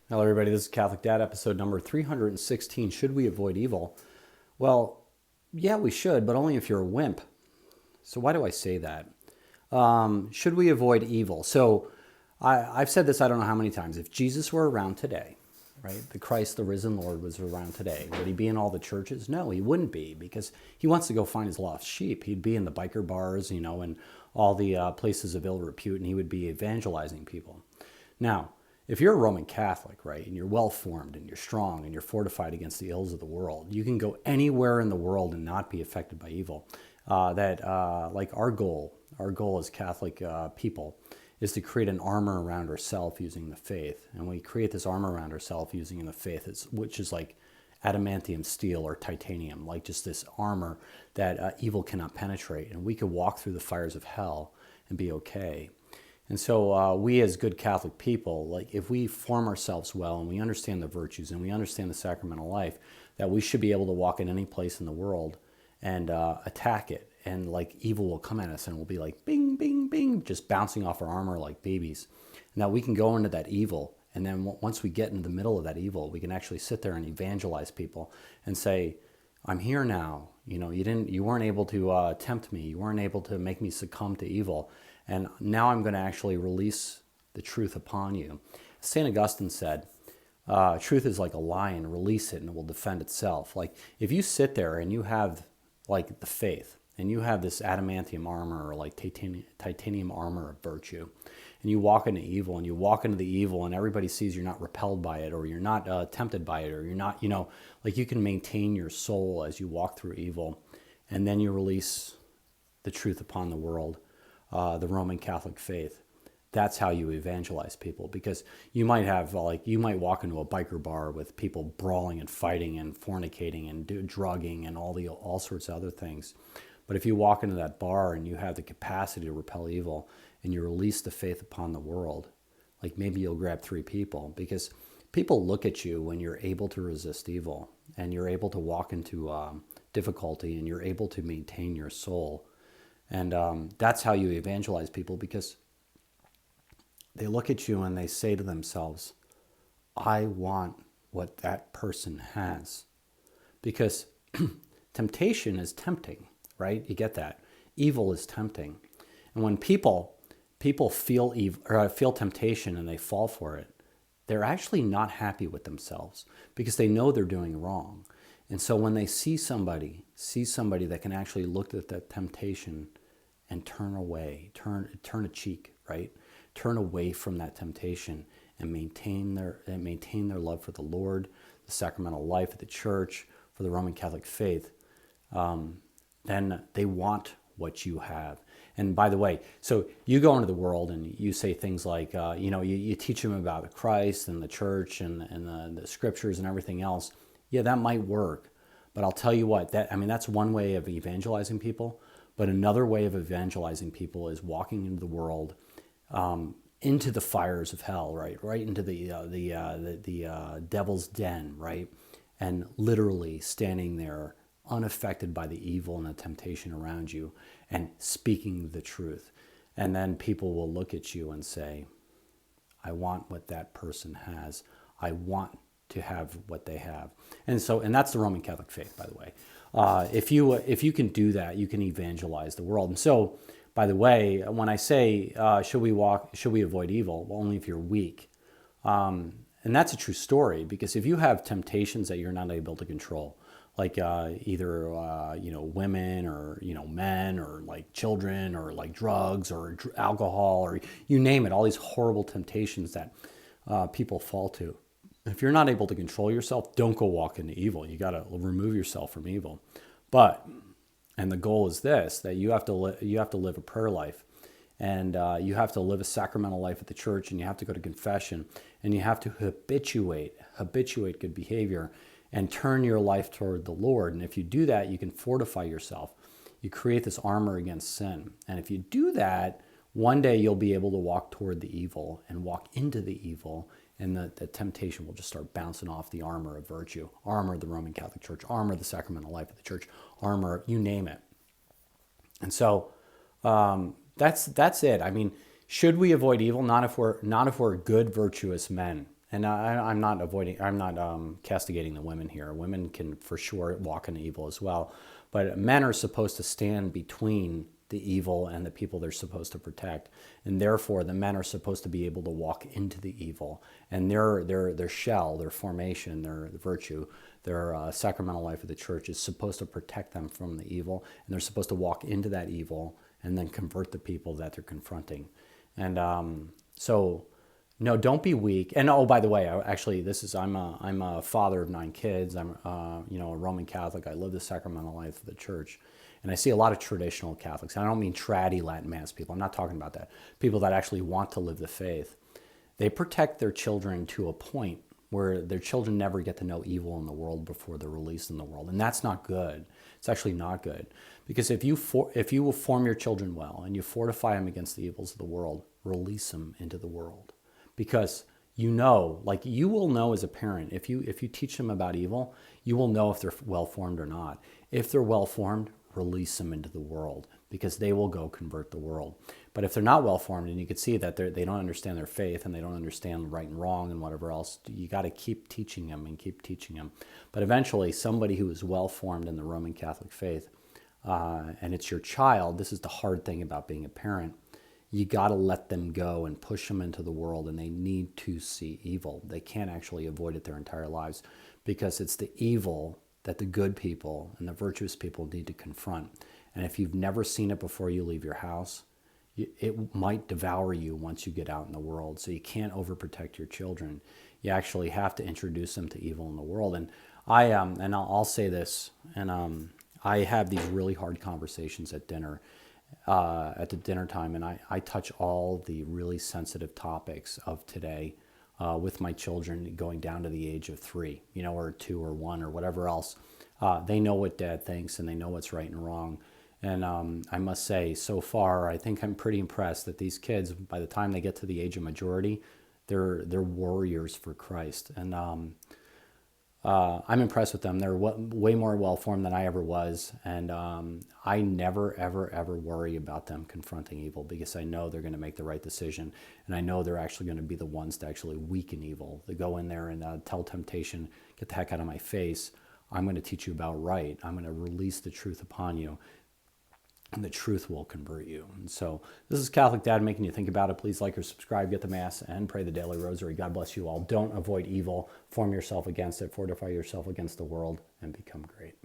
Hello, everybody. This is Catholic Dad, episode number 316. Should we avoid evil? Well, yeah, we should, but only if you're a wimp. So, why do I say that? Should we avoid evil? So, I've said this I don't know how many times. If Jesus were around today, right, the Christ, the risen Lord, was around today, would he be in all the churches? No, he wouldn't be, because he wants to go find his lost sheep. He'd be in the biker bars, and all the places of ill repute, and he would be evangelizing people. Now, if you're a Roman Catholic, right, and you're well formed and you're strong and you're fortified against the ills of the world, you can go anywhere in the world and not be affected by evil. Like our goal as Catholic people is to create an armor around ourselves using the faith. And we create this armor around ourselves using the faith, which is like adamantium steel or titanium, like just this armor that evil cannot penetrate. And we could walk through the fires of hell and be okay. And so we as good Catholic people, like if we form ourselves well and we understand the virtues and we understand the sacramental life, that we should be able to walk in any place in the world and attack it. And like evil will come at us and we'll be like bing, bing, bing, just bouncing off our armor like babies. And that we can go into that evil. And then once we get in the middle of that evil, we can actually sit there and evangelize people and say, I'm here now. You weren't able to tempt me. You weren't able to make me succumb to evil. And now I'm going to actually release the truth upon you. St. Augustine said, truth is like a lion, release it and it will defend itself. Like if you sit there and you have like the faith and you have this adamantium armor or like titanium armor of virtue, and you walk into evil and you walk into the evil and everybody sees you're not repelled by it or you're not tempted by it or you're not, like you can maintain your soul as you walk through evil, and then you release the truth upon the world. The Roman Catholic faith. That's how you evangelize people, because you might walk into a biker bar with people brawling and fighting and fornicating and drugging and all sorts of other things. But if you walk into that bar and you have the capacity to repel evil and you release the faith upon the world, like maybe you'll grab 3 people, because people look at you when you're able to resist evil and you're able to walk into difficulty and you're able to maintain your soul. And that's how you evangelize people, because they look at you and they say to themselves, I want what that person has. Because temptation is tempting, right? You get that. Evil is tempting. And when people feel evil or feel temptation and they fall for it, they're actually not happy with themselves because they know they're doing wrong. And so when they see somebody that can actually look at that temptation and turn away, turn a cheek, right? Turn away from that temptation and maintain their love for the Lord, the sacramental life of the church, for the Roman Catholic faith, then they want what you have. And by the way, so you go into the world and you say things like, you teach them about Christ and the church and the scriptures and everything else. Yeah, that might work. But I'll tell you what, that's one way of evangelizing people. But another way of evangelizing people is walking into the world, into the fires of hell, right into the devil's den, right, and literally standing there unaffected by the evil and the temptation around you, and speaking the truth, and then people will look at you and say, I want what that person has. I want to have what they have. And that's the Roman Catholic faith, by the way. If you can do that, you can evangelize the world. And so, by the way, when I say should we avoid evil? Well, only if you're weak. And that's a true story, because if you have temptations that you're not able to control, like either women or men or like children or like drugs or alcohol or you name it, all these horrible temptations that people fall to. If you're not able to control yourself, don't go walk into evil. You got to remove yourself from evil. And the goal is this, that you have to live a prayer life, and you have to live a sacramental life at the church, and you have to go to confession, and you have to habituate good behavior and turn your life toward the Lord. And if you do that, you can fortify yourself. You create this armor against sin. And if you do that, one day you'll be able to walk toward the evil and walk into the evil, and the temptation will just start bouncing off the armor of virtue, armor of the Roman Catholic Church, armor of the sacramental life of the church, armor, you name it. And so that's it. I mean, should we avoid evil? Not if we're good, virtuous men. And I'm not castigating the women here. Women can for sure walk in evil as well. But men are supposed to stand between the evil and the people they're supposed to protect. And therefore, the men are supposed to be able to walk into the evil. And their shell, their formation, their virtue, their sacramental life of the church is supposed to protect them from the evil. And they're supposed to walk into that evil and then convert the people that they're confronting. And so no, don't be weak. And oh, by the way, I'm a father of 9 kids. I'm a Roman Catholic. I live the sacramental life of the church, and I see a lot of traditional Catholics. And I don't mean traddy Latin Mass people. I'm not talking about that. People that actually want to live the faith. They protect their children to a point where their children never get to know evil in the world before they're released in the world, and that's not good. It's actually not good, because if you will form your children well and you fortify them against the evils of the world, release them into the world. Because you will know as a parent, if you teach them about evil, you will know if they're well formed or not. If they're well formed, release them into the world, because they will go convert the world. But if they're not well formed, and you can see that they don't understand their faith and they don't understand right and wrong and whatever else, you got to keep teaching them and keep teaching them. But eventually, somebody who is well formed in the Roman Catholic faith, and it's your child, this is the hard thing about being a parent. You got to let them go and push them into the world, and they need to see evil. They can't actually avoid it their entire lives, because it's the evil that the good people and the virtuous people need to confront. And if you've never seen it before you leave your house, it might devour you once you get out in the world. So you can't overprotect your children. You actually have to introduce them to evil in the world. And I'll say this, and I have these really hard conversations at dinner. At the dinner time, and I touch all the really sensitive topics of today with my children going down to the age of 3, or 2 or 1 or whatever else. They know what Dad thinks, and they know what's right and wrong. And I must say, so far, I think I'm pretty impressed that these kids, by the time they get to the age of majority, they're warriors for Christ. And I'm impressed with them. They're way more well-formed than I ever was. And I never, ever, ever worry about them confronting evil, because I know they're going to make the right decision. And I know they're actually going to be the ones to actually weaken evil. They go in there and tell temptation, get the heck out of my face. I'm going to teach you about right. I'm going to release the truth upon you, and the truth will convert you. And so this is Catholic Dad making you think about it. Please like or subscribe, get the Mass, and pray the Daily Rosary. God bless you all. Don't avoid evil. Form yourself against it. Fortify yourself against the world, and become great.